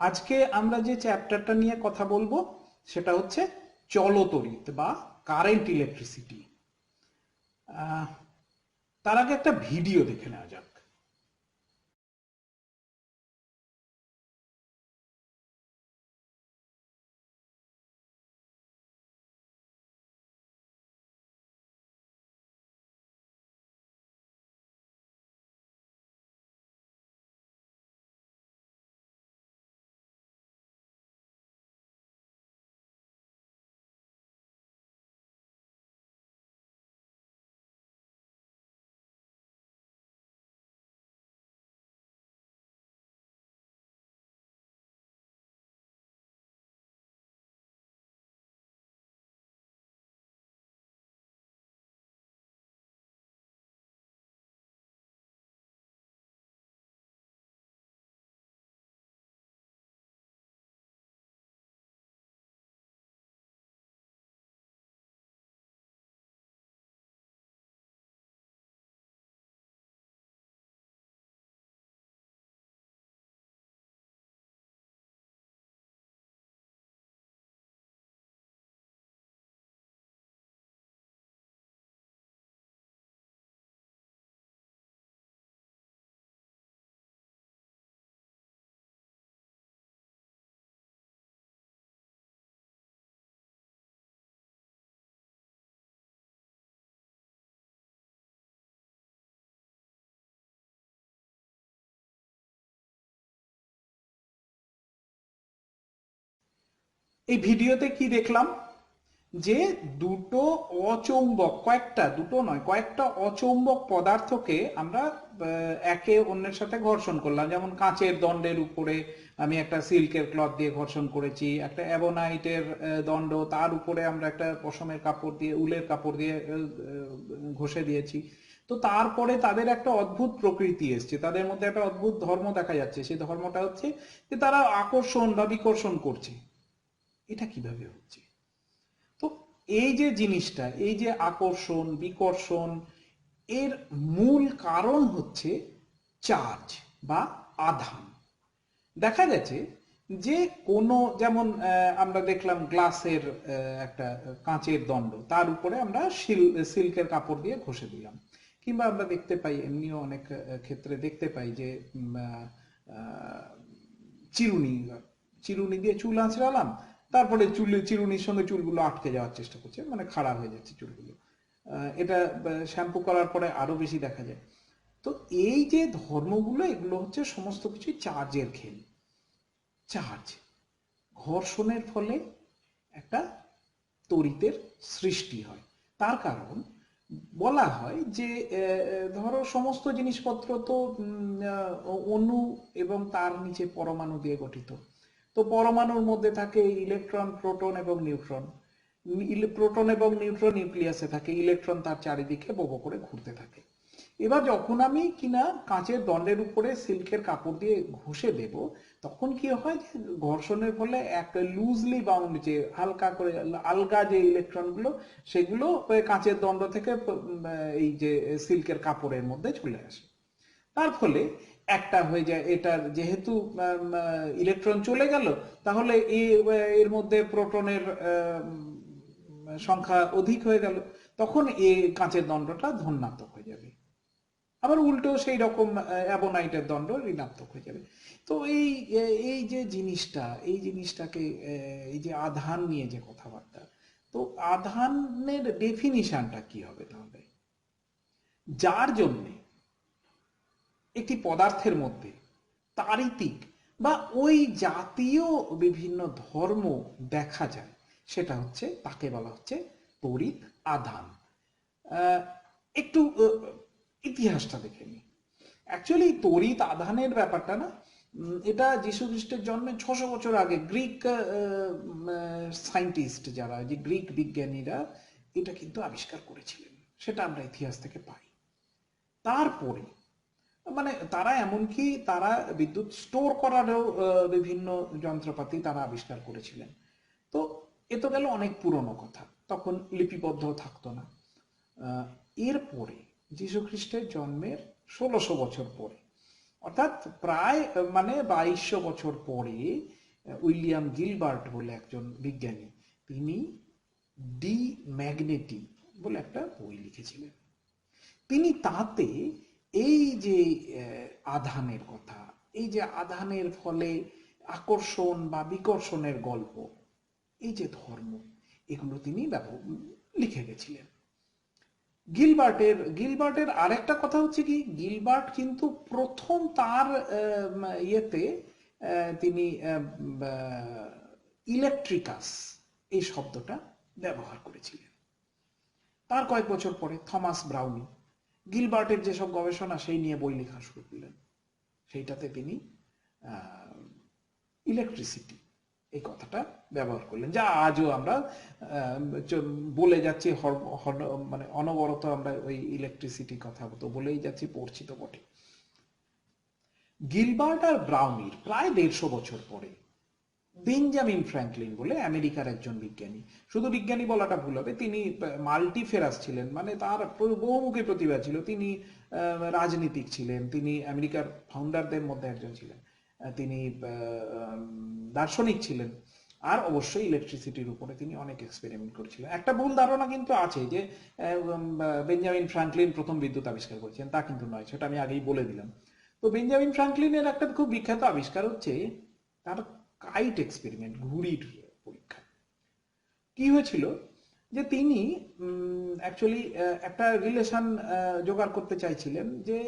আজকে আমরা যে চ্যাপ্টারটা নিয়ে কথা বলবো সেটা হচ্ছে চলতড়িৎ বা কারেন্ট ইলেকট্রিসিটি। তার আগে একটা ভিডিও দেখে নেওয়া যাক। এই ভিডিওতে কি দেখলাম, যে দুটো অচৌম্বক, দুটো নয় কয়েকটা অচৌম্বক পদার্থকে আমরা একে অন্যের সাথে ঘর্ষণ করলাম। যেমন কাঁচের দণ্ডের উপরে আমি একটা সিল্কের ক্লথ দিয়ে ঘর্ষণ করেছি, একটা অ্যাবোনাইটের দণ্ড, তার উপরে আমরা একটা পশমের কাপড় দিয়ে, উলের কাপড় দিয়ে ঘষে দিয়েছি। তো তারপরে তাদের একটা অদ্ভুত প্রকৃতি এসছে, তাদের মধ্যে একটা অদ্ভুত ধর্ম দেখা যাচ্ছে। সেই ধর্মটা হচ্ছে যে তারা আকর্ষণ বা বিকর্ষণ করছে। এটা কিভাবে হচ্ছে? তো এই যে জিনিসটা, এই যে আকর্ষণ বিকর্ষণ, এর মূল কারণ হচ্ছে চার্জ বা আধান। দেখা গেছে যে কোনো, যেমন আমরা দেখলাম গ্লাসের একটা কাঁচের দণ্ড, তার উপরে আমরা সিল্কের কাপড় দিয়ে ঘষে দিলাম। কিংবা আমরা দেখতে পাই, এমনিও অনেক ক্ষেত্রে দেখতে পাই যে আহ, চিরুনি চিরুনি দিয়ে চুল আঁচড়ালাম, তারপরে চিরুনির সঙ্গে চুলগুলো আটকে যাওয়ার চেষ্টা করছে, মানে খাড়া হয়ে যাচ্ছে চুলগুলো। এটা শ্যাম্পু করার পরে আরো বেশি দেখা যায়। তো এই যে ধর্মগুলো, এগুলো হচ্ছে সমস্ত কিছু চার্জের খেল। চার্জ, ঘর্ষণের ফলে একটা তড়িতের সৃষ্টি হয়। তার কারণ বলা হয় যে ধরো সমস্ত জিনিসপত্র তো অণু এবং তার নিচে পরমাণু দিয়ে গঠিত। তো পরমাণুর মধ্যে থাকে ইলেকট্রন, প্রোটন এবং নিউট্রন। প্রোটন এবং নিউট্রন নিউক্লিয়াসে থাকে, ইলেকট্রন তার চারিদিকে বো বো করে ঘুরতে থাকে। এবার যখন আমি কিনা কাঁচের দণ্ডের উপরে সিল্কের কাপড় দিয়ে ঘষে দেব, তখন কি হয় যে ঘর্ষণের ফলে একটা লুজলি বাউন্ড, যে হালকা করে আলগা যে ইলেকট্রনগুলো, সেগুলো কাঁচের দণ্ড থেকে এই যে সিল্কের কাপড়ের মধ্যে চলে আসে। তার ফলে একটা হয়ে যায়, এটার যেহেতু ইলেকট্রন চলে গেল, তাহলে এর মধ্যে প্রোটনের সংখ্যা অধিক হয়ে গেল, তখন এই কাঁচের দণ্ডটা ধনাত্মক হয়ে যাবে। আবার উল্টো সেই রকম অ্যাবোনাইটের দণ্ড ঋণাত্মক হয়ে যাবে। তো এই যে জিনিসটা, এই জিনিসটাকে এই যে আধান নিয়ে যে কথাবার্তা, তো আধানের ডেফিনিশনটা কি হবে তাহলে? যার জন্যে একটি পদার্থের মধ্যে তাড়িতিক বা ওই জাতীয় বিভিন্ন ধর্ম দেখা যায়, সেটা হচ্ছে, তাকে বলা হচ্ছে তড়িৎ আধান। একটু ইতিহাসটা দেখে নিই। অ্যাকচুয়ালি তড়িৎ আধানের ব্যাপারটা না, এটা যীশু খ্রিস্টের জন্মের 600 বছর আগে গ্রিক সায়েন্টিস্ট, যারা যে গ্রিক বিজ্ঞানীরা, এটা কিন্তু আবিষ্কার করেছিলেন। সেটা আমরা ইতিহাস থেকে পাই। তারপরে মানে তারা এমনকি তারা বিদ্যুৎ স্টোর করারও বিভিন্ন যন্ত্রপাতি তারা আবিষ্কার করেছিলেন। তো এ তো গেল অনেক পুরনো কথা, তখন লিপিবদ্ধ থাকতো না। এরপরে যীশু খ্রিস্টের জন্মের 1600 বছর পরে, অর্থাৎ প্রায় মানে 2200 বছর পরে উইলিয়াম গিলবার্ট বলে একজন বিজ্ঞানী, তিনি ডি ম্যাগনেটি বলে একটা বই লিখেছিলেন। তিনি তাতে এই যে আধানের কথা, এই যে আধানের ফলে আকর্ষণ বা বিকর্ষণের গল্প, এই যে ধর্ম, এগুলো তিনি লিখে গেছিলেন। গিলবার্টের আরেকটা কথা হচ্ছে কি, গিলবার্ট কিন্তু প্রথম তার ইয়েতে তিনি ইলেকট্রিকাস এই শব্দটা ব্যবহার করেছিলেন। তার কয়েক বছর পরে থমাস ব্রাউনি গিলবার্টের যেসব গবেষণা সেই নিয়ে বই লেখা শুরু করলেন। সেইটাতে তিনি ইলেকট্রিসিটি এই কথাটা ব্যবহার করলেন, যা আজও আমরা বলে যাচ্ছি, মানে অনবরত আমরা ওই ইলেকট্রিসিটি কথা তো বলেই যাচ্ছি, পড়ছি তো বটে। গিলবার্ট আর ব্রাউনির প্রায় 150 বছর পরে বেঞ্জামিন ফ্র্যাঙ্কলিন বলে আমেরিকার একজন বিজ্ঞানী, শুধু বিজ্ঞানী বলাটা ভুল হবে, তিনি মাল্টিফেরাস ছিলেন, মানে তার বহুমুখী প্রতিভা ছিল। তিনি রাজনীতিক ছিলেন, তিনি আমেরিকার ফাউন্ডারদের মধ্যে একজন ছিলেন, তিনি দার্শনিক ছিলেন, আর অবশ্যই ইলেকট্রিসিটির উপরে তিনি অনেক এক্সপেরিমেন্ট করেছিলেন। একটা ভুল ধারণা কিন্তু আছে যে বেঞ্জামিন ফ্র্যাঙ্কলিন প্রথম বিদ্যুৎ আবিষ্কার করেছেন, তা কিন্তু নয়, সেটা আমি আগেই বলে দিলাম। তো বেঞ্জামিন ফ্র্যাঙ্কলিনের একটা খুব বিখ্যাত আবিষ্কার হচ্ছে তার কাইট এক্সপেরিমেন্ট, ঘুড়ির পরীক্ষা। কি হয়েছিল যে তিনি অ্যাকচুয়ালি একটা রিলেশন জোগাড় করতে চাইছিলেন, যে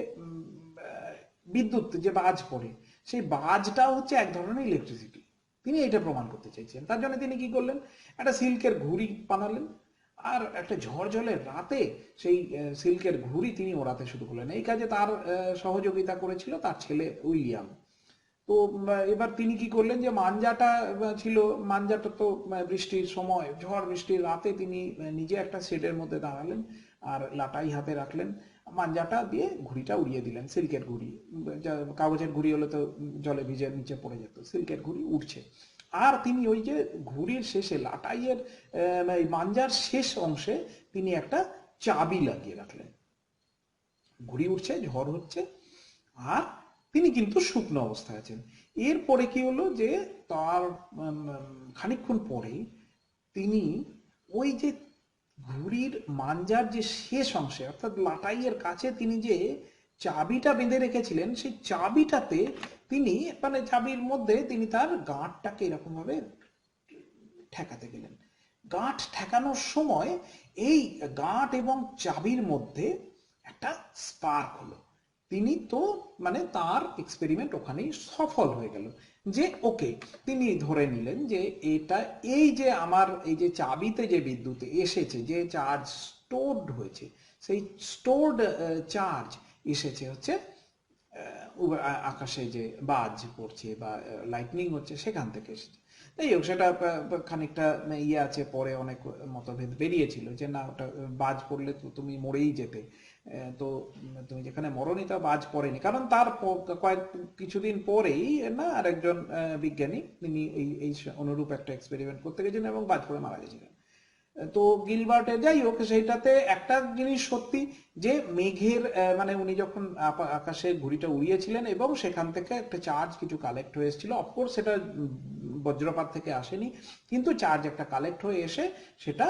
বিদ্যুৎ যে বাজ পড়ে সেই বাজটা হচ্ছে এক ধরনের ইলেকট্রিসিটি, তিনি এটা প্রমাণ করতে চাইছেন। তার জন্য তিনি কি করলেন, একটা সিল্কের ঘুড়ি বানালেন, আর একটা ঝড়ঝলের রাতে সেই সিল্কের ঘুড়ি তিনি ওড়াতে শুরু করলেন। এই কাজে তার সহযোগিতা করেছিল তার ছেলে উইলিয়াম। তো এবার তিনি কি করলেন, যে মাঞ্জাটা ছিল, মাঞ্জাটা তো বৃষ্টির সময়, ঝড় বৃষ্টির রাতে তিনি নিজে একটা শেডের মধ্যে দাঁড়ালেন আর লাটাই হাতে রাখলেন, মাঞ্জাটা দিয়ে ঘুড়িটা উড়িয়ে দিলেন। সিল্কের ঘুড়ি, কাগজের ঘুড়ি হলে তো জলে ভিজে নিচে পড়ে যেত, সিল্কের ঘুড়ি উঠছে। আর তিনি ওই যে ঘুড়ির শেষে লাটাইয়ের মাঞ্জার শেষ অংশে তিনি একটা চাবি লাগিয়ে রাখলেন। ঘুড়ি উঠছে, ঝড় হচ্ছে, আর তিনি কিন্তু শুকনো অবস্থায় আছেন। এরপরে কি হলো, যে তার খানিকক্ষণ পরে তিনি ওই যে ঘুড়ির মাঞ্জার যে শেষ অংশে, অর্থাৎ লাটাইয়ের কাছে তিনি যে চাবিটা বেঁধে রেখেছিলেন, সেই চাবিটাতে তিনি, মানে চাবির মধ্যে তিনি তার গাঁটটাকে এরকম ভাবে ঠেকাতে গেলেন। গাঁট ঠেকানোর সময় এই গাঁট এবং চাবির মধ্যে একটা স্পার্ক হলো। তিনি তো মানে তার এক্সপেরিমেন্ট ওখানেই সফল হয়ে গেল, যে ওকে, তিনি ধরে নিলেন যে এটা, এই যে আমার এই যে চাবিতে যে বিদ্যুৎ এসেছে, যে চার্জ স্টোরড হয়েছে, সেই স্টোরড চার্জ এসেছে হচ্ছে আকাশে যে বাজ পড়ছে বা লাইটনিং হচ্ছে সেখান থেকে এসেছে। তাই হোক, সেটা খানিকটা ইয়ে আছে, পরে অনেক মতভেদ বেরিয়েছিল যে না, ওটা বাজ পড়লে তো তুমি মরেই যেতে, তো তুমি যেখানে মরনি তা বাজ পড়েনি, কারণ তার কিছুদিন পরেই না আরেকজন বিজ্ঞানী তিনি এই অনুরূপ একটা এক্সপেরিমেন্ট করতে গেছিলেন এবং বাজ পড়ে মারা গেছিলেন। তো গিলবার্টের, যাই হোক, সেইটাতে একটা জিনিস সত্যি, যে মেঘের মানে উনি যখন আকাশে ঘুড়িটা উড়িয়েছিলেন এবং সেখান থেকে একটা চার্জ কিছু কালেক্ট হয়ে এসেছিল, অফকোর্স সেটা বজ্রপাত থেকে আসেনি, কিন্তু চার্জ একটা কালেক্ট হয়ে এসে সেটা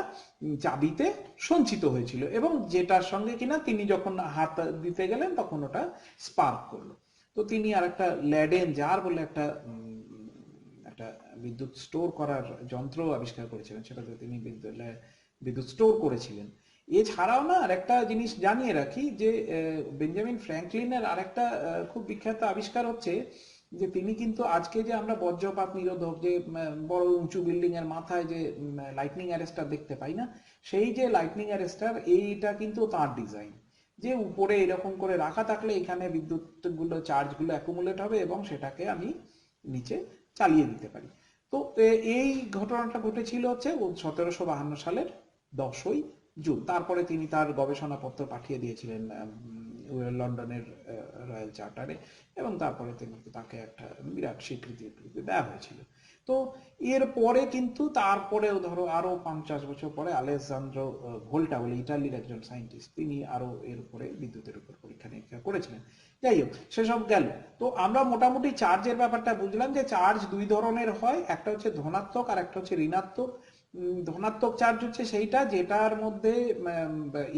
চাবিতে সঞ্চিত হয়েছিল, এবং যেটার সঙ্গে কিনা তিনি যখন হাত দিতে গেলেন তখন ওটা স্পার্ক করলো। তো তিনি আর একটা ল্যাডেন জার বলে একটা বিদ্যুৎ স্টোর করার যন্ত্র আবিষ্কার করেছিলেন, সেটাতে তিনি বিদ্যুৎ স্টোর করেছিলেন। এছাড়াও না আরেকটা জিনিস জানিয়ে রাখি, যে বেঞ্জামিন ফ্র্যাঙ্কলিনের আরেকটা খুব বিখ্যাত আবিষ্কার হচ্ছে, যে তিনি কিন্তু আজকে যে আমরা বজ্রপাত নিরোধক, যে বড় উঁচু বিল্ডিং এর মাথায় যে লাইটনিং অ্যারেস্টার দেখতে পাই না, সেই যে লাইটনিং অ্যারেস্টার, এইটা কিন্তু তার ডিজাইন, যে উপরে এরকম করে রাখা থাকলে এখানে বিদ্যুৎ গুলো, চার্জ গুলো অ্যাকুমুলেট হবে এবং সেটাকে আমি নিচে চালিয়ে দিতে পারি। তো এই ঘটনাটা ঘটেছিল হচ্ছে 1752 সালের 10ই জুন। তারপরে তিনি তার গবেষণাপত্র পাঠিয়ে দিয়েছিলেন লন্ডনের রয়্যাল চার্টারে, এবং তারপরে তাকে একটা বিরাট স্বীকৃতি দেওয়া হয়েছিল। তো এর পরে কিন্তু তারপরেও ধরো আরো 50 বছর পরে আলেসান্দ্রো ভোল্টা বলে ইটালির একজন সায়েন্টিস্ট, তিনি আরো এর উপরে বিদ্যুতের উপর পরীক্ষা নিরীক্ষা করেছিলেন। যাই হোক, সেসব গেল। তো আমরা মোটামুটি চার্জের ব্যাপারটা বুঝলাম যে চার্জ দুই ধরনের হয়, একটা হচ্ছে ধনাত্মক আর একটা হচ্ছে ঋণাত্মক। ধনাত্মক চার্জ হচ্ছে সেইটা যেটার মধ্যে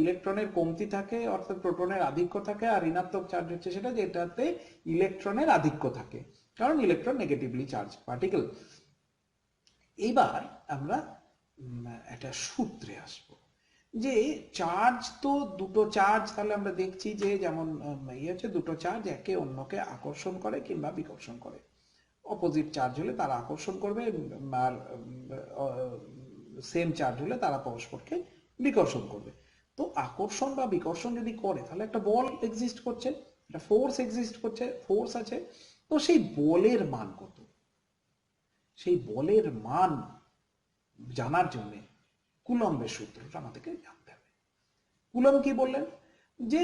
ইলেকট্রনের কমতি থাকে, অর্থাৎ প্রোটনের আধিক্য থাকে, আর ঋণাত্মক চার্জ হচ্ছে সেটা যেটাতে ইলেকট্রনের আধিক্য থাকে, কারণ ইলেকট্রন নেগেটিভলি চার্জ পার্টিকেল। এইবার আমরা একটা সূত্রে আসবো যে চার্জ তো দুটো চার্জ, তাহলে আমরা দেখছি যে যেমন হচ্ছে দুটো চার্জ একে অন্যকে আকর্ষণ করে কিংবা বিকর্ষণ করে। অপোজিট চার্জ হলে তারা আকর্ষণ করবে, আর সেম চার্জ হলে তারা পরস্পরকে বিকর্ষণ করবে। তো আকর্ষণ বা বিকর্ষণ যদি করে তাহলে একটা বল এক্সিস্ট করছে, একটা ফোর্স এক্সিস্ট করছে, ফোর্স আছে। তো সেই বলের মান কত, সেই বলের মান জানার জন্য কুলম্বের সূত্রটা আমাদেরকে জানতে হবে। কুলম্ব কি বললেন যে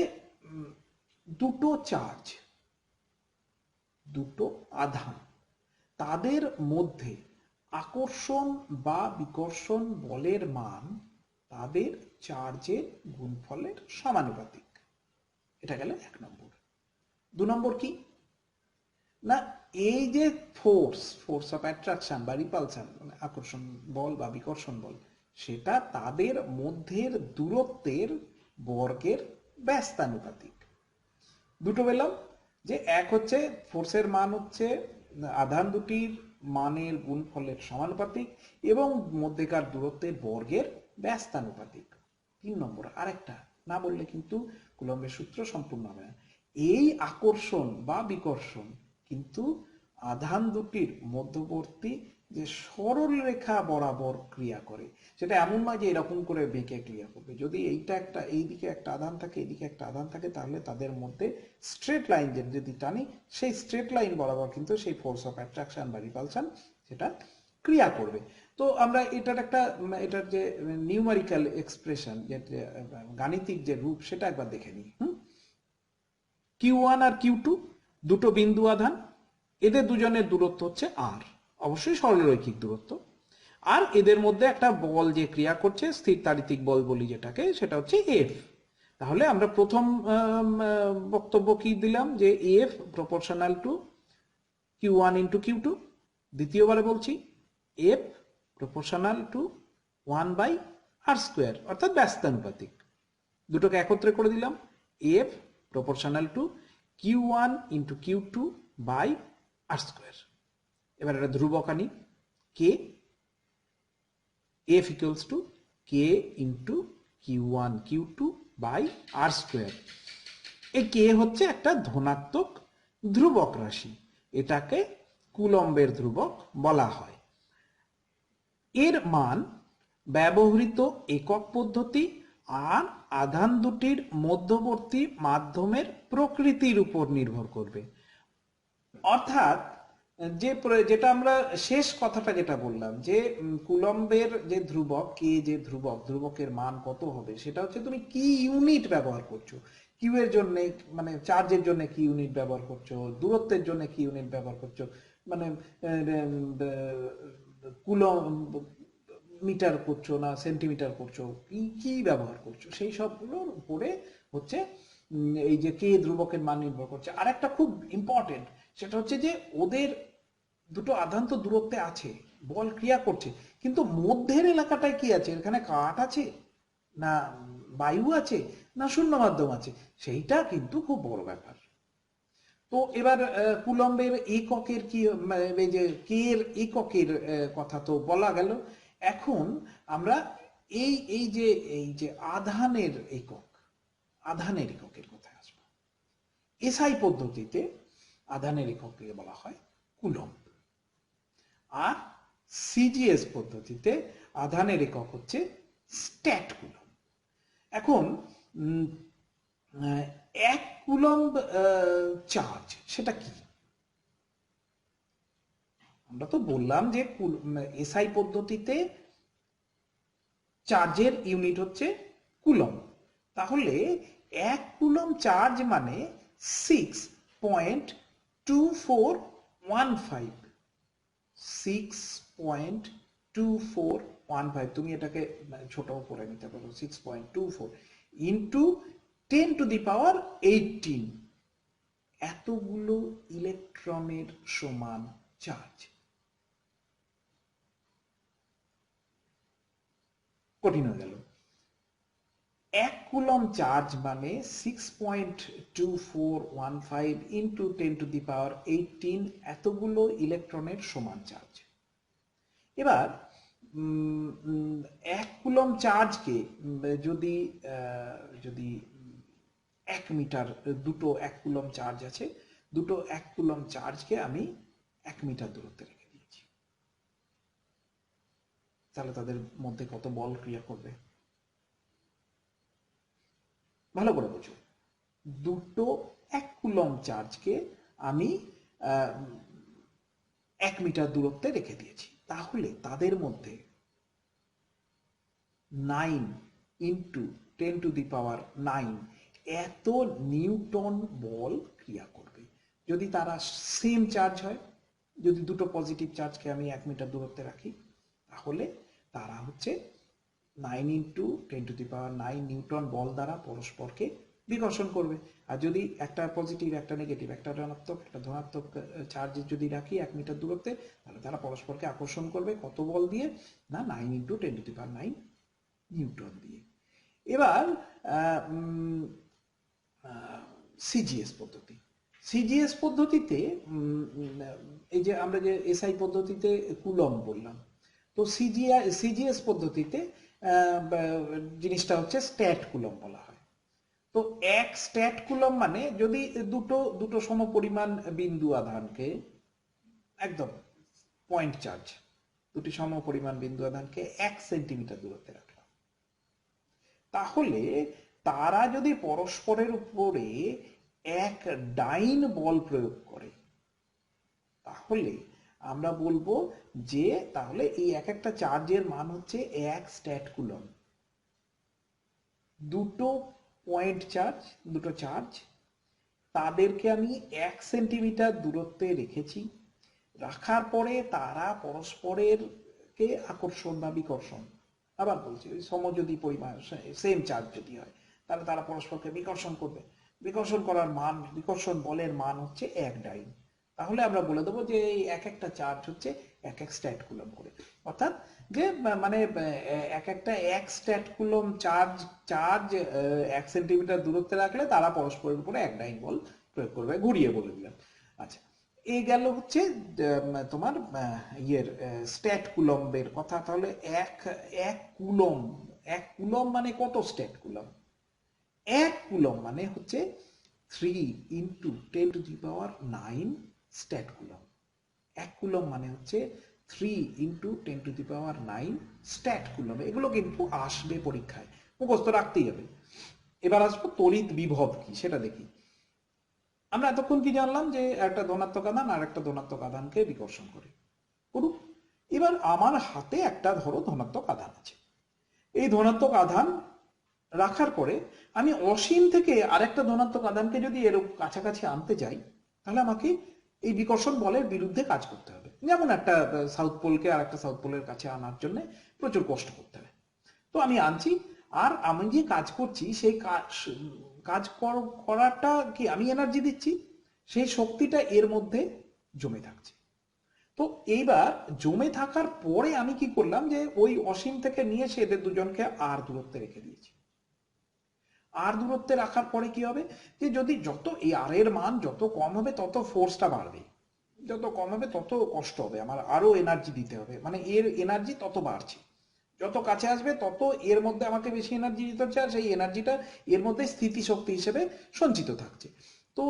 দুটো চার্জ, দুটো আধান, তাদের মধ্যে আকর্ষণ বা বিকর্ষণ বলের মান তাদের চার্জের গুণফলের সমানুপাতিক। এটা গেল 1 নম্বর। 2 নম্বর কি না, এই যে ফোর্স অফ অ্যাট্রাকশন বা রিপালশন, মানে আকর্ষণ বল বা বিকর্ষণ বল, সেটা তাদের মধ্যের দূরত্বের বর্গের ব্যস্তানুপাতিক। দুটো পেলাম, যে এক হচ্ছে ফোর্সের মান হচ্ছে আধান দুটির মানের গুণফলের সমানুপাতিক এবং মধ্যেকার দূরত্বের বর্গের ব্যস্তানুপাতিক। 3 নম্বর আরেকটা না বললে কিন্তু কুলম্বের সূত্র সম্পূর্ণ হবে না। এই আকর্ষণ বা বিকর্ষণ কিন্তু আধান দুটির মধ্যবর্তী যে সরল রেখা বরাবর ক্রিয়া করে, সেটা এমন নয় যে এরকম করে বেঁকে ক্রিয়া করবে। যদি এইটা একটা, এইদিকে একটা আধান থাকে, এইদিকে একটা আধান থাকে, তাহলে তাদের মধ্যে স্ট্রেট লাইন যদি টানি, সেই স্ট্রেট লাইন বরাবর কিন্তু সেই ফোর্স অফ অ্যাট্রাকশন বা রিপালশন সেটা ক্রিয়া করবে। তো আমরা এটার একটা, এটার যে নিউমারিক্যাল এক্সপ্রেশন, যে গাণিতিক যে রূপ, সেটা একবার দেখে নিই। Q1 আর Q2 দুটো বিন্দু আধান, এদের দুজনের দূরত্ব হচ্ছে r, অবশ্যই সরলরৈখিক দূরত্ব। আর এদের মধ্যে একটা বল যে ক্রিয়া করছে, স্থির তাড়িতিক বল বলি যেটাকে, সেটা হচ্ছে F। তাহলে আমরা প্রথম বক্তব্য কি দিলাম, যে F proportional to Q1 into Q2। দ্বিতীয়বারে বলছি F প্রপোর্শনাল টু 1/r², অর্থাৎ ব্যস্তানুপাতিক। দুটোকে একত্রে করে দিলাম, F proportional to Q1 into Q2 by r²। এবার একটা ধ্রুবক আনি, K, F equals to K into Q1 Q2 by r²। এই K হচ্ছে একটা ধনাত্মক ধ্রুবক রাশি, এটাকে কুলম্বের ধ্রুবক বলা হয়। এর মান ব্যবহৃত একক পদ্ধতি আর আধান দুটির মধ্যবর্তী মাধ্যমের প্রকৃতির উপর নির্ভর করবে। অর্থাৎ যেটা আমরা শেষ কথাটা যেটা বললাম, যে কুলম্বের যে ধ্রুবক, কে যে ধ্রুবকের মান কত হবে, সেটা হচ্ছে তুমি কি ইউনিট ব্যবহার করছো। কিউ এর জন্য, মানে চার্জের জন্য কি ইউনিট ব্যবহার করছো, দূরত্বের জন্য কি ইউনিট ব্যবহার করছো, মানে কুলম্ব মিটার করছো না সেন্টিমিটার করছো, কি কি ব্যবহার করছো, সেই সবগুলোর উপরে হচ্ছে এই যে কে ধ্রুবকের মান নির্ভর করছে। আর একটা খুব ইম্পর্টেন্ট, সেটা হচ্ছে যে ওদের দুটো আধান তো দূরত্বে আছে, বল ক্রিয়া করছে, কিন্তু মধ্যের এলাকাটায় কি আছে, এখানে কাঠ আছে না বায়ু আছে না শূন্য মাধ্যম আছে, সেইটা কিন্তু খুব বড় ব্যাপার। তো এবার কুলম্বের এককের কি, এই যে কে এর এককের কথা তো বলা গেল। এখন আমরা এই যে আধানের এককের কথায় আসবো। এসআই পদ্ধতিতে আধানের এককে বলা হয় কুলম্ব, আর সিজিএস পদ্ধতিতে আধানের একক হচ্ছে স্ট্যাট কুলম্ব। এখন 1 কুলম্ব চার্জ সেটা কি? আমরা তো বললাম যে এসআই পদ্ধতিতে চার্জের ইউনিট হচ্ছে কুলম্ব। তাহলে 1 কুলম্ব চার্জ মানে 6.2415, 6.2415, তুমি এটাকে ছোটও করে নিতে পারো, 6.24 ইন্টু 10⁻18, এতগুলো ইলেকট্রনের সমান চার্জ। কঠিন হয়ে গেল। 1 কুলম্ব চার্জ মানে 6.2415 ইন্টু 10⁻18, এতগুলো ইলেকট্রনের সমান চার্জ। এবার 1 কুলম্ব চার্জকে যদি যদি 1 মিটার, দুটো 1 কুলম্ব চার্জ আছে, দুটো 1 কুলম্ব চার্জকে আমি 1 মিটার দূরত্বে রেখে দিয়েছি, তাহলে তাদের মধ্যে কত বল ক্রিয়া করবে? ভালো করে বোঝো, দুটো 1 কুলম্ব চার্জকে আমি 1 মিটার দূরত্বে রেখে দিয়েছি, তাহলে তাদের মধ্যে 9 ইন্টু 10⁹9 এত নিউটন বল ক্রিয়া করবে। যদি তারা সেম চার্জ হয়, যদি দুটো পজিটিভ চার্জকে আমি 1 মিটার দূরত্বে রাখি, তাহলে তারা হচ্ছে 9 ইন্টু 10⁹9 নিউটন বল দ্বারা পরস্পরকে বিকর্ষণ করবে। আর যদি একটা পজিটিভ, একটা নেগেটিভ, একটা ঋণাত্মক, একটা ধনাত্মক চার্জ যদি রাখি 1 মিটার দূরত্বে, তাহলে তারা পরস্পরকে আকর্ষণ করবে কত বল দিয়ে? না, 9 ইন্টু 10⁹9 নিউটন দিয়ে। এবার সিজিএস পদ্ধতি, সিজিএস পদ্ধতিতে এই যে আমরা যে এসআই পদ্ধতিতে কুলম্ব বললাম, তো সিজিএস পদ্ধতিতে জিনিসটা হচ্ছে স্ট্যাট কুলম্ব বলা হয়। তো 1 স্ট্যাট কুলম্ব মানে যদি দুটো সমপরিমাণ বিন্দু আধানকে, একদম পয়েন্ট চার্জ, দুটি সমপরিমাণ বিন্দু আধানকে 1 সেন্টিমিটার দূরত্বে রাখলাম, তাহলে তারা যদি পরস্পরের উপরে এক ডাইন বল প্রয়োগ করে, তাহলে আমরা বলবো যে তাহলে এই এক একটা চার্জের মান হচ্ছে 1 স্ট্যাট কুলম্ব। দুটো পয়েন্ট চার্জ, দুটো চার্জ, তাদেরকে আমি 1 সেন্টিমিটার দূরত্বে রেখেছি, রাখার পরে তারা পরস্পরের কে আকর্ষণ বা বিকর্ষণ, আবার বলছি ওই সমযোজী পরিমাণ, সেম চার্জ যদি হয়, তাহলে তারা পরস্পরকে বিকর্ষণ করবে। বিকর্ষণ করার মান, বিকর্ষণ বলের মান হচ্ছে 1 ডাইন। তাহলে আমরা বলে দেবো যে এই এক একটা চার্জ হচ্ছে 1 স্ট্যাট কুলম্ব করে, অর্থাৎ যে মানে এক একটা 1 স্ট্যাট কুলম্ব চার্জ 1 সেন্টিমিটার দূরত্বে রাখলে তারা পরস্পরের উপরে 1 ডাইন বল প্রয়োগ করবে। ঘুরিয়ে বলে দিলাম। আচ্ছা, এই গেল হচ্ছে তোমার ইয়ের স্ট্যাট কুলম্বের কথা। তাহলে এক কুলম্ব মানে কত স্ট্যাট কুলম্ব? 1 কুলম্ব মানে হচ্ছে 3 ইন্টু 10⁹9 স্ট্যাট কুলম্ব। 1 কুলম্ব মানে হচ্ছে 3 ইন্টু 10⁹9 স্ট্যাট কুলম্ব। এগুলো কিন্তু আসবে পরীক্ষায়, মুখস্থ রাখতেই হবে। এবার আসবো তড়িৎ বিভব কি সেটা দেখি। আমরা এতক্ষণ কি জানলাম? যে একটা ধনাত্মক আধান আর একটা ধনাত্মক আধানকে বিকর্ষণ করে করুক। এবার আমার হাতে একটা ধরো ধনাত্মক আধান আছে, এই ধনাত্মক আধান রাখার পরে আমি অসীম থেকে আরেকটা ধনাত্মক আধানকে যদি এর কাছাকাছি আনতে চাই, তাহলে আমাকে এই বিকর্ষণ বলের বিরুদ্ধে কাজ করতে হবে। যেমন একটা সাউথ পোলকে আর একটা সাউথ পোলের কাছে আনার জন্য প্রচুর কষ্ট করতে হবে। তো আমি আনছি, আর আমি যে কাজ করছি সেই কাজ করাটা কি আমি এনার্জি দিচ্ছি, সেই শক্তিটা এর মধ্যে জমে থাকছে। তো এইবার জমে থাকার পরে আমি কি করলাম, যে ওই অসীম থেকে নিয়ে এসে এদের দুজনকে আর দূরত্বে রেখে দিয়েছি। আর দূরত্বে রাখার পরে কি হবে, যে যদি যত এই আর এর মান যত কম হবে তত ফোর্সটা বাড়বে, যত কম হবে তত কষ্ট হবে, আমার আরো এনার্জি দিতে হবে, মানে এর এনার্জি তত বাড়ছে। যত কাছে আসবে তত এর মধ্যে আমাকে বেশি এনার্জি দিতে হচ্ছে, আর সেই এনার্জিটা এর মধ্যে স্থিতিশক্তি হিসেবে সঞ্চিত থাকছে। তো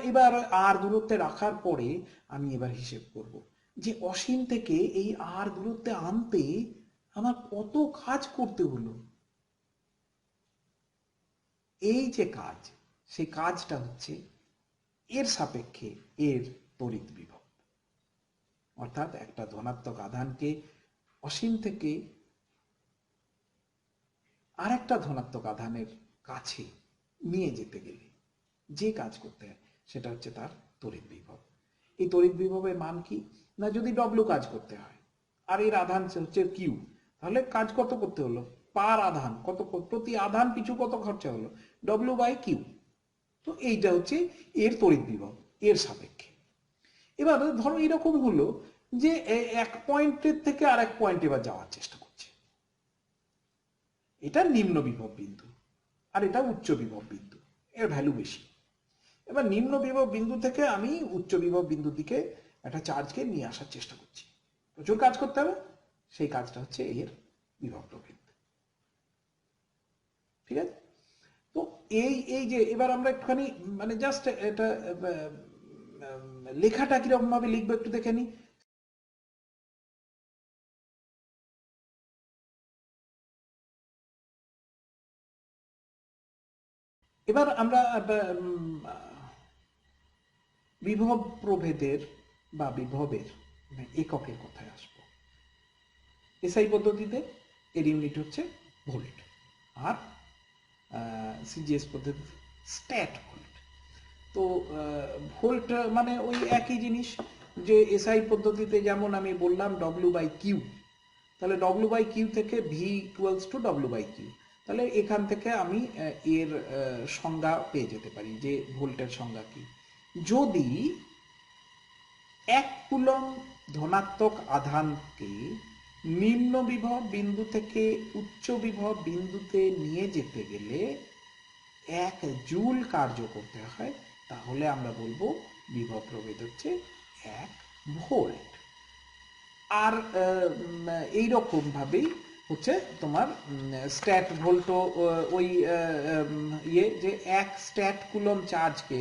এবার আর দূরত্বে রাখার পরে আমি এবার হিসেব করব যে অসীম থেকে এই আর দূরত্বে আনতে আমার কত কাজ করতে হলো। এই যে কাজ, সেই কাজটা হচ্ছে এর সাপেক্ষে এর তড়িৎ বিভব। অর্থাৎ একটা ধনাত্মক আধানকে অসীম থেকে আর একটা ধনাত্মক আধানের কাছে নিয়ে যেতে গেলে যে কাজ করতে হয় সেটা হচ্ছে তার তড়িৎ বিভব। এই তড়িৎ বিভবের মান কি না, যদি ডব্লিউ কাজ করতে হয় আর এর আধান হচ্ছে কিউ, তাহলে কাজ কত করতে হলো, পার আধান কত, প্রতি আধান পিছু কত খরচা হলো, ডব্লিউ বাই কিউ। তো এইটা হচ্ছে এর তড়িৎ বিভব এর সাপেক্ষে। এবার ধরো এরকম হলো যে এক পয়েন্টের থেকে আরেক পয়েন্টে এবার যাওয়ার চেষ্টা করছে, এটা নিম্ন বিভব বিন্দু আর এটা উচ্চ বিভব বিন্দু, এর ভ্যালু বেশি। এবার নিম্ন বিভব বিন্দু থেকে আমি উচ্চ বিভব বিন্দুর দিকে একটা চার্জকে নিয়ে আসার চেষ্টা করছি, প্রচুর কাজ করতে হবে, সেই কাজটা হচ্ছে এর বিভব প্রভেদ। ঠিক আছে, তো এই যে এবার আমরা একটুখানি মানে জাস্ট এটা লেখাটা কিরকম ভাবে লিখবো একটু দেখে নি। এবার আমরা বিভব প্রভেদের বা বিভবের এককের কথায় আসব। এসআই পদ্ধতিতে এর ইউনিট হচ্ছে ভোল্ট, আর সিজিএস পদ্ধতিতে স্ট্যাট ভোল্ট। তো ভোল্ট মানে ওই একই জিনিস, যে এসআই পদ্ধতিতে যেমন আমি বললাম ডব্লিউ বাই কিউ, তাহলে ডব্লিউ বাই কিউ থেকে V equals to W by Q, তাহলে এখান থেকে আমি এর সংজ্ঞা পেয়ে যেতে পারি যে ভোল্টের সংজ্ঞা কি। যদি 1 কুলম্ব ধনাত্মক আধানকে নিম্ন বিভব বিন্দু থেকে উচ্চ বিভব বিন্দুতে নিয়ে যেতে গেলে 1 জুল কার্য করতে হয়, তাহলে আমরা বলবো বিভব প্রভেদ হচ্ছে 1 ভোল্ট। আর এই রকম ভাবেই হচ্ছে তোমার স্ট্যাট ভোল্টও ওই ইয়ে যে 1 স্ট্যাট কুলম্ব চার্জকে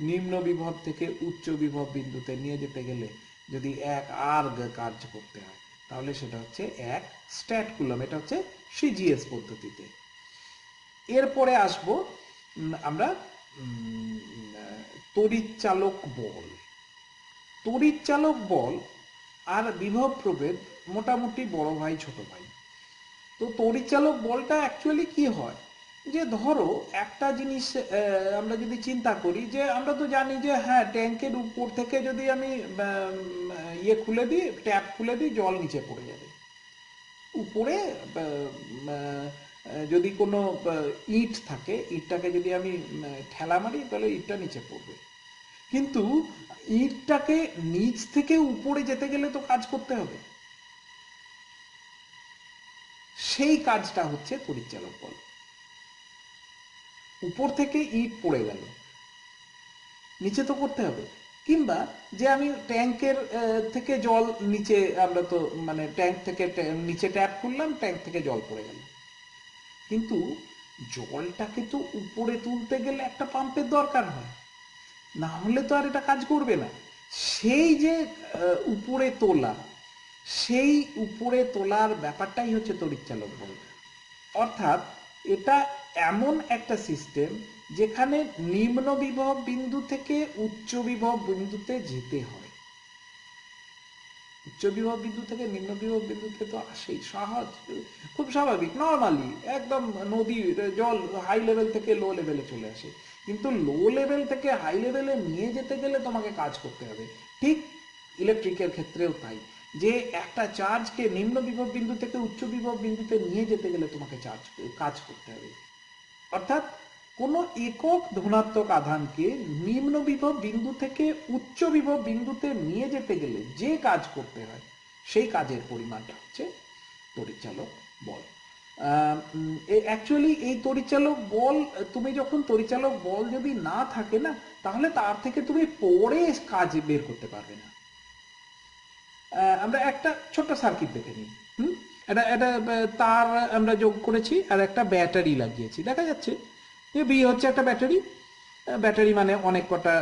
নিম্ন বিভব থেকে উচ্চ বিভব বিন্দুতে নিয়ে যেতে গেলে যদি 1 আর্গ কার্য করতে হয়, তাহলে সেটা হচ্ছে 1 স্ট্যাট কুলম্ব। এটা হচ্ছে সিজিএস পদ্ধতিতে। এরপরে আসবো আমরা তড়িৎচালক বল। তড়িৎচালক বল আর বিভব প্রভেদ মোটামুটি বড় ভাই ছোট ভাই। তো তড়িৎচালক বলটা অ্যাকচুয়ালি কি হয়, যে ধরো একটা জিনিস আমরা যদি চিন্তা করি, যে আমরা তো জানি যে হ্যাঁ ট্যাঙ্কের উপর থেকে যদি আমি ইয়ে খুলে দিই, ট্যাপ খুলে দিই, জল নিচে পড়ে যাবে। উপরে যদি কোনো ইট থাকে, ইটটাকে যদি আমি ঠেলা মারি তাহলে ইটটা নিচে পড়বে। কিন্তু ইটটাকে নিচ থেকে উপরে যেতে গেলে তো কাজ করতে হবে, সেই কাজটা হচ্ছে তড়িৎচালক বল। উপর থেকে ইট পড়ে গেল, নিচে তো করতে হবে। কিংবা যে আমি ট্যাঙ্কের থেকে জল নিচে, আমরা তো মানে ট্যাঙ্ক থেকে নিচে ট্যাপ খুললাম, ট্যাঙ্ক থেকে জল পড়ে গেল, কিন্তু জলটাকে তো উপরে তুলতে গেলে একটা পাম্পের দরকার হয়, না হলে তো আর এটা কাজ করবে না। সেই যে উপরে তোলা, সেই উপরে তোলার ব্যাপারটাই হচ্ছে তড়িৎচালক বল। অর্থাৎ এটা এমন একটা সিস্টেম যেখানে নিম্ন বিভব বিন্দু থেকে উচ্চ বিভব বিন্দুতে যেতে হয়। উচ্চ বিভব বিন্দু থেকে নিম্ন বিভব বিন্দুতে তো আসেই, সহজ, খুব স্বাভাবিক, নর্মালি একদম নদীর জল হাই লেভেল থেকে লো লেভেলে চলে আসে। কিন্তু লো লেভেল থেকে হাই লেভেলে নিয়ে যেতে গেলে তোমাকে কাজ করতে হবে। ঠিক ইলেকট্রিকের ক্ষেত্রেও তাই, যে একটা চার্জকে নিম্ন বিভব বিন্দু থেকে উচ্চ বিভব বিন্দুতে নিয়ে যেতে গেলে তোমাকে কাজ করতে হবে। অর্থাৎ কোনো একক ধনাত্মক আধানকে নিম্ন বিভব বিন্দু থেকে উচ্চ বিভব বিন্দুতে নিয়ে যেতে গেলে যে কাজ করতে হয়, সেই কাজের পরিমাণটা হচ্ছে তড়িৎচালক বল। অ্যাকচুয়ালি এই তড়িৎচালক বল, তুমি যখন তড়িৎচালক বল যদি না থাকে না, তাহলে তার থেকে তুমি পরে কাজ বের করতে পারবে না। আমরা একটা ছোট্ট সার্কিট দেখে নিই। এটা এটা তার আমরা যোগ করেছি আর একটা ব্যাটারি লাগিয়েছি, দেখা যাচ্ছে যে বি হচ্ছে একটা ব্যাটারি। ব্যাটারি মানে অনেক কটা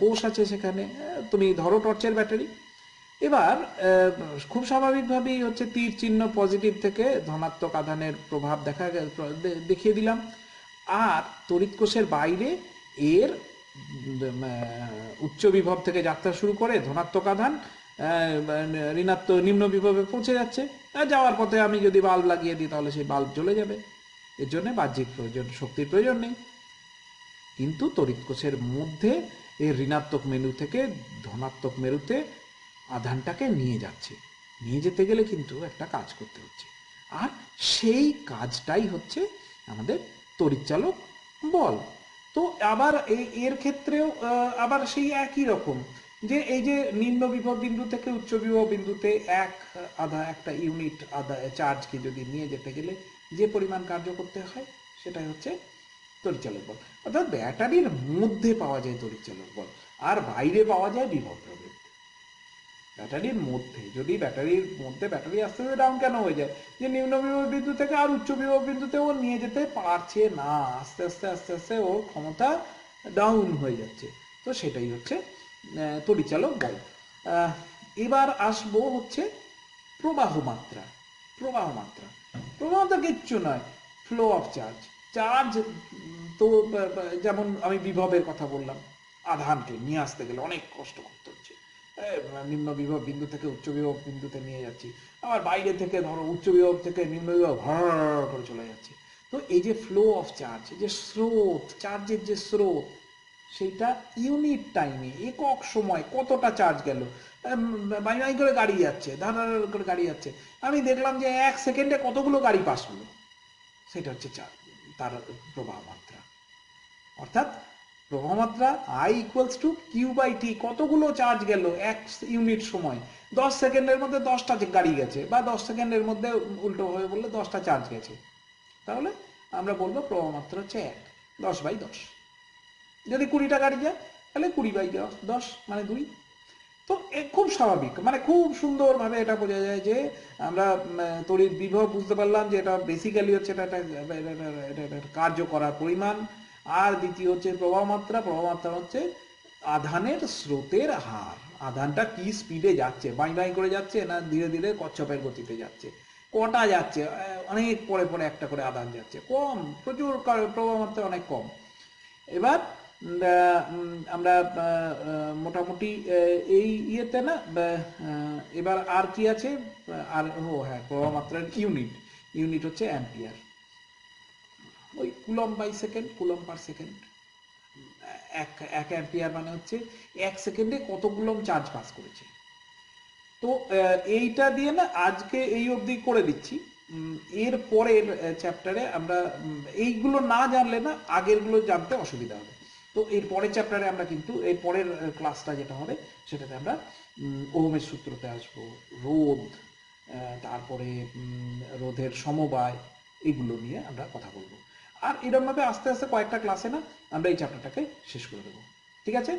কোষ আছে সেখানে, তুমি ধরো টর্চের ব্যাটারি। এবার খুব স্বাভাবিকভাবেই হচ্ছে তীর চিহ্ন পজিটিভ থেকে ধনাত্মক আধানের প্রভাব দেখিয়ে দিলাম। আর তড়িৎ কোষের বাইরে এর উচ্চ বিভব থেকে যাত্রা শুরু করে ধনাত্মক আধান ঋণাত্মক নিম্ন বিভবে পৌঁছে যাচ্ছে। যাওয়ার পথে আমি যদি বাল্ব লাগিয়ে দিই তাহলে সেই বাল্ব জ্বলে যাবে, এর জন্য বাহ্যিক প্রয়োজন, শক্তির প্রয়োজন নেই। কিন্তু তড়িৎ কোষের মধ্যে এই ঋণাত্মক মেরু থেকে ধনাত্মক মেরুতে আধানটাকে নিয়ে যাচ্ছে। নিয়ে যেতে গেলে কিন্তু একটা কাজ করতে হচ্ছে, আর সেই কাজটাই হচ্ছে আমাদের তড়িৎচালক বল। তো আবার এর ক্ষেত্রেও আবার সেই একই রকম, যে এই যে নিম্ন বিভব বিন্দু থেকে উচ্চ বিভব বিন্দুতে একটা ইউনিট চার্জকে যদি নিয়ে যেতে গেলে যে পরিমাণ কার্য করতে হয় সেটাই হচ্ছে তড়িৎচালক বল। অর্থাৎ ব্যাটারির মধ্যে পাওয়া যায় তড়িৎচালক বল, আর বাইরে পাওয়া যায় বিভব প্রভেদ। ব্যাটারির মধ্যে, যদি ব্যাটারির মধ্যে ব্যাটারি আস্তে আস্তে ডাউন কেন হয়ে যায়, যে নিম্ন বিভব বিন্দু থেকে আর উচ্চ বিভব বিন্দুতে ও নিয়ে যেতে পারছে না, আস্তে আস্তে আস্তে আস্তে ওর ক্ষমতা ডাউন হয়ে যাচ্ছে। তো সেটাই হচ্ছে তড়িৎচালক বল। এবার আসবো হচ্ছে প্রবাহ মাত্রা। প্রবাহ মাত্রা প্রবাহ মাত্রা কিচ্ছু নয়, ফ্লো অফ চার্জ। চার্জ তো যেমন আমি বিভবের কথা বললাম, আধানকে নিয়ে আসতে গেলে অনেক কষ্ট করতে হচ্ছে, নিম্ন বিভব বিন্দু থেকে উচ্চ বিভব বিন্দুতে নিয়ে যাচ্ছি, আবার বাইরে থেকে ধরো উচ্চ বিভব থেকে নিম্ন বিভব ভর করে চলে যাচ্ছে। তো এই যে ফ্লো অফ চার্জ, যে স্রোত, চার্জের যে স্রোত, সেটা ইউনিট টাইমে, একক সময় কতটা চার্জ গেল, বাই বাই করে গাড়ি যাচ্ছে, ধার করে গাড়ি যাচ্ছে, আমি দেখলাম যে 1 সেকেন্ডে কতগুলো গাড়ি পাস হলো, সেটা হচ্ছে তার প্রবাহ মাত্রা। অর্থাৎ প্রবাহ মাত্রা I equals to Q by T, কতগুলো চার্জ গেল 1 ইউনিট সময়। 10 সেকেন্ডের মধ্যে 10টা গাড়ি গেছে, বা 10 সেকেন্ডের মধ্যে উল্টো হয়ে বললে 10টা চার্জ গেছে, তাহলে আমরা বলবো প্রবাহ মাত্রা হচ্ছে 1, 10/10। যদি 20টা গাড়ি যায় তাহলে 20/10 মানে 2। তো খুব স্বাভাবিক, মানে খুব সুন্দরভাবে এটা বোঝা যায় যে আমরা তড়িৎ বিভব বুঝতে পারলাম যে এটা বেসিক্যালি হচ্ছে এটা কার্য করার পরিমাণ। আর দ্বিতীয় হচ্ছে প্রবাহ মাত্রা। প্রবাহ মাত্রা হচ্ছে আধানের স্রোতের হার, আধানটা কি স্পিডে যাচ্ছে, বাই বাই করে যাচ্ছে না ধীরে ধীরে কচ্ছপের গতিতে যাচ্ছে, কটা যাচ্ছে, অনেক পরে পরে একটা করে আধান যাচ্ছে, কম, প্রচুর প্রবাহ মাত্রা অনেক কম। এবার আমরা মোটামুটি এই ইয়েতে না, এবার আর কি আছে, আর হ্যাঁ, প্রবাহ মাত্রার ইউনিট হচ্ছে অ্যাম্পিয়ার। ওই coulomb by second, coulomb per second. এক অ্যাম্পিয়ার মানে হচ্ছে 1 সেকেন্ডে কত কুলম্ব চার্জ পাস করেছে। তো এইটা দিয়ে না আজকে এই অবধি করে দিচ্ছি। এর পরের চ্যাপ্টারে আমরা এইগুলো না জানলে না আগেরগুলো জানতে অসুবিধা হবে। তো এর পরের চ্যাপ্টারে আমরা কিন্তু এর পরের ক্লাসটা যেটা হবে সেটাতে আমরা ওহমের সূত্রতে আসবো, রোধ, তারপরে রোধের সমবায়, এগুলো নিয়ে আমরা কথা বলবো। আর এরকমভাবে আস্তে আস্তে কয়েকটা ক্লাসে না আমরা এই চ্যাপ্টারটাকে শেষ করে দেবো। ঠিক আছে?